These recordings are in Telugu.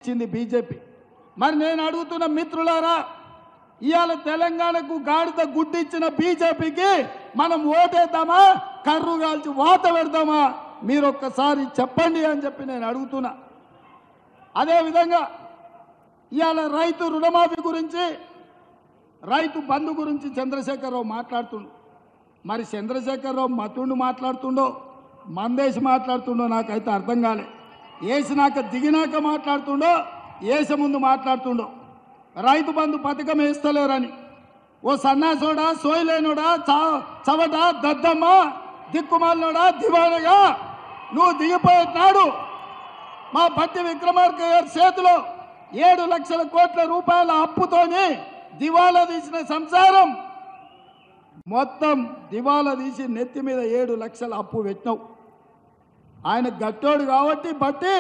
ఇచ్చింది బీజేపీ. మరి నేను అడుగుతున్న మిత్రులారా, ఇవాళ తెలంగాణకు గాడిద గుడ్డిచ్చిన బీజేపీకి మనం ఓటేద్దామా, కర్రు కాల్చి వాత పెడదామా? మీరు ఒక్కసారి చెప్పండి అని చెప్పి నేను అడుగుతున్నా. అదేవిధంగా ఇవాళ రైతు రుణమాఫీ గురించి, రైతు బంధు గురించి చంద్రశేఖరరావు మాట్లాడుతుండు. మరి చంద్రశేఖరరావు మతుండు మాట్లాడుతుండో, మందేసి మాట్లాడుతుండో నాకైతే అర్థం కాలే. వేసినాక దిగినాక మాట్లాడుతుండో, వేసే ముందు మాట్లాడుతుండో. రైతు బంధు పథకం వేస్తలేరని ఓ సన్నాసోడా, సోయలేనోడా, చవట, దద్దమ్మ, దిక్కుమాలినోడా, దివానగా నువ్వు దిగిపోయినాడు మా బట్టి విక్రమార్క గారి చేతిలో 7 లక్షల కోట్ల రూపాయల అప్పుతోని దివాలా తీసిన సంసారం మొత్తం దివాలా తీసి నెత్తి మీద 7 లక్షల అప్పు పెట్టినావు. ఆయన గట్టోడు కాబట్టి బట్టి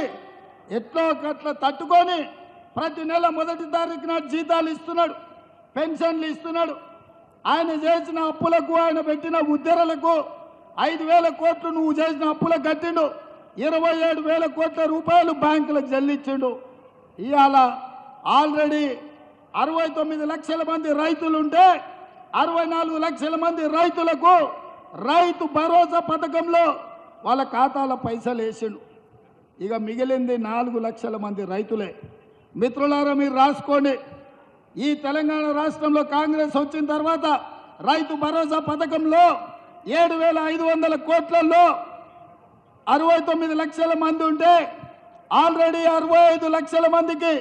ఎట్లో ఒకట్ల తట్టుకొని ప్రతి నెల 1వ తారీఖు నాడు జీతాలు ఇస్తున్నాడు, పెన్షన్లు ఇస్తున్నాడు. ఆయన చేసిన అప్పులకు, ఆయన పెట్టిన ఉద్దెరలకు 5,000 కోట్లు నువ్వు చేసిన అప్పులకు కట్టిండు. 27,000 కోట్ల రూపాయలు బ్యాంకులకు చెల్లించిండు. ఇవాళ ఆల్రెడీ 69 లక్షల మంది రైతులుంటే 64 లక్షల మంది రైతులకు రైతు భరోసా పథకంలో వాళ్ళ ఖాతాల పైసలు వేసిండు. ఇక మిగిలింది 4 లక్షల మంది రైతులే. మిత్రులారా, మీరు రాసుకోండి. ఈ తెలంగాణ రాష్ట్రంలో కాంగ్రెస్ వచ్చిన తర్వాత రైతు భరోసా పథకంలో 7,500 కోట్లలో 69 లక్షల మంది ఉంటే ఆల్రెడీ 65 లక్షల మందికి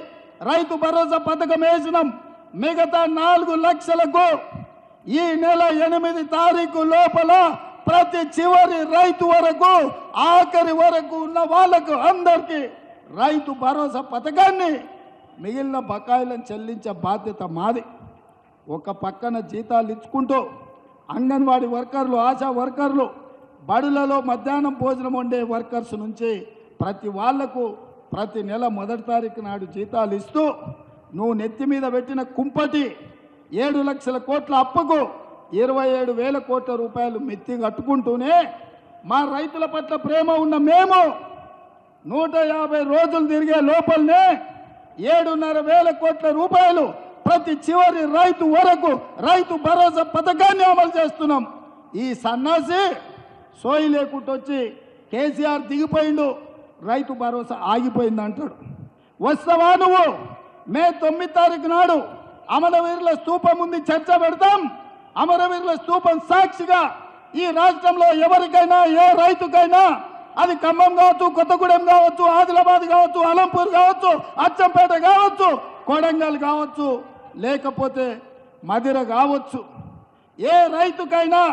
రైతు భరోసా పథకం వేసినాం. మిగతా 4 లక్షలకు ఈ నెల 8 తారీఖు లోపల ప్రతి చివరి రైతు వరకు, ఆఖరి వరకు ఉన్న వాళ్ళకు అందరికీ రైతు భరోసా పథకాన్ని, మిగిలిన బకాయిలను చెల్లించే బాధ్యత మాది. ఒక పక్కన జీతాలు ఇచ్చుకుంటూ అంగన్వాడీ వర్కర్లు, ఆశా వర్కర్లు, బడులలో మధ్యాహ్నం భోజనం వండే వర్కర్స్ నుంచి ప్రతి వాళ్లకు ప్రతి నెల 1వ తారీఖు నాడు జీతాలు ఇస్తూ నువ్వు నెత్తి మీద పెట్టిన కుంపటి 7 లక్షల కోట్ల అప్పుకు 27,000 కోట్ల రూపాయలు మెత్తి కట్టుకుంటూనే మా రైతుల పట్ల ప్రేమ ఉన్న మేము 150 రోజులు తిరిగే లోపలనే 7,500 కోట్ల రూపాయలు ప్రతి చివరి రైతు వరకు రైతు భరోసా పథకాన్ని అమలు చేస్తున్నాం. ఈ సన్నాసి సోయి లేకుండా వచ్చి కేసీఆర్ దిగిపోయిండు, రైతు భరోసా ఆగిపోయింది అంటాడు. వస్తావా నువ్వు? మే 9 తారీఖు నాడు అమరవీరుల స్తూపం ముందు చర్చ పెడతాం. అమరవీరుల స్తూపం సాక్షిగా ఈ రాష్ట్రంలో ఎవరికైనా, ఏ రైతుకైనా, అది ఖమ్మం కావచ్చు, కొత్తగూడెం కావచ్చు, ఆదిలాబాద్ కావచ్చు, అలంపూర్ కావచ్చు, అచ్చంపేట కావచ్చు, కొడంగల్ కావచ్చు, లేకపోతే మదిర కావచ్చు, ఏ రైతుకైనా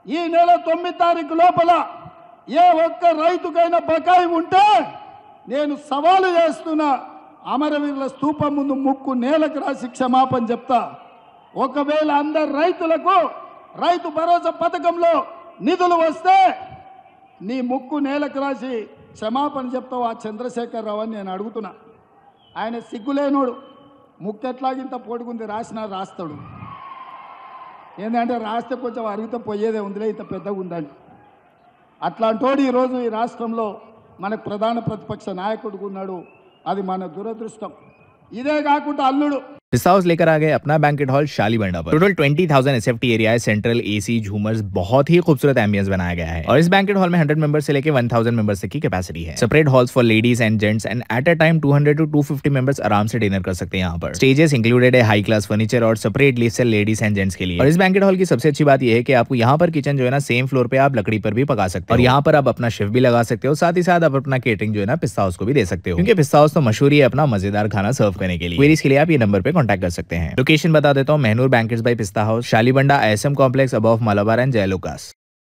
ఈ నెల 9 తారీఖు లోపల ఏ ఒక్క రైతుకైనా బకాయి ఉంటే నేను సవాలు చేస్తున్నా, అమరవీరుల స్తూపం ముందు ముక్కు నేలకు రాసి క్షమాపణ చెప్తా. ఒకవేళ అందరు రైతులకు రైతు భరోసా పథకంలో నిధులు వస్తే నీ ముక్కు నేలకు రాసి క్షమాపణ చెప్తావు ఆ చంద్రశేఖరరావు అని నేను అడుగుతున్నా. ఆయన సిగ్గులేనోడు, ముక్కు ఎట్లాగింత పొడుగుంది, రాసినా రాస్తాడు. ఏంటంటే రాస్తే కొంచెం అరిగితే పోయేదే ఉందిలే, ఇంత పెద్దగా ఉందని. అట్లాంటోడు ఈరోజు ఈ రాష్ట్రంలో మనకు ప్రధాన ప్రతిపక్ష నాయకుడు ఉన్నాడు. అది మన దురదృష్టం. ఇదే కాకుండా అల్లుడు पिस्ता हाउस लेकर आ गए अपना बैंकेट हॉल शालीबंडा पर। टोटल 20,000 एसएफटी एरिया है, सेंट्रल एसी, झूमर्स, बहुत ही खूबसूरत एम्बियंस बनाया गया है। और इस बैंकेट हॉल में 100 मेंबर्स से लेकर 1000 मेंबर्स तक की कैपेसिटी है। Separate halls for ladies and gents and at a time 200 to 250 members आराम से डिनर कर सकते हैं यहाँ पर। स्टेजेस इंक्लूडेड है, हाई क्लास फर्नीचर और सेपरेट लिफ्ट है लेडीज एंड जेंट्स के लिए। और इस बैंकेट हॉल की सबसे अच्छी बात यह है कि आपको यहाँ पर किचन जो है ना सेम फ्लोर पे आप लकड़ी पर भी पका सकते हो, और यहाँ पर आप अपना शेफ भी लगा सकते हो। साथ ही साथ आप अपना केटरिंग जो है ना पिस्ता हाउस को भी दे सकते हो, क्योंकि पिस्ता हाउस तो मशहूर है अपना मजेदार खाना सर्व करने के लिए। क्वेरीज के लिए आप ये नंबर पे कॉन्टैक्ट कर सकते हैं। लोकेशन बता देता हूँ, Mahnoor banquets by Pista house, Shalibanda, ISM complex, above Malabar and जयलुकास।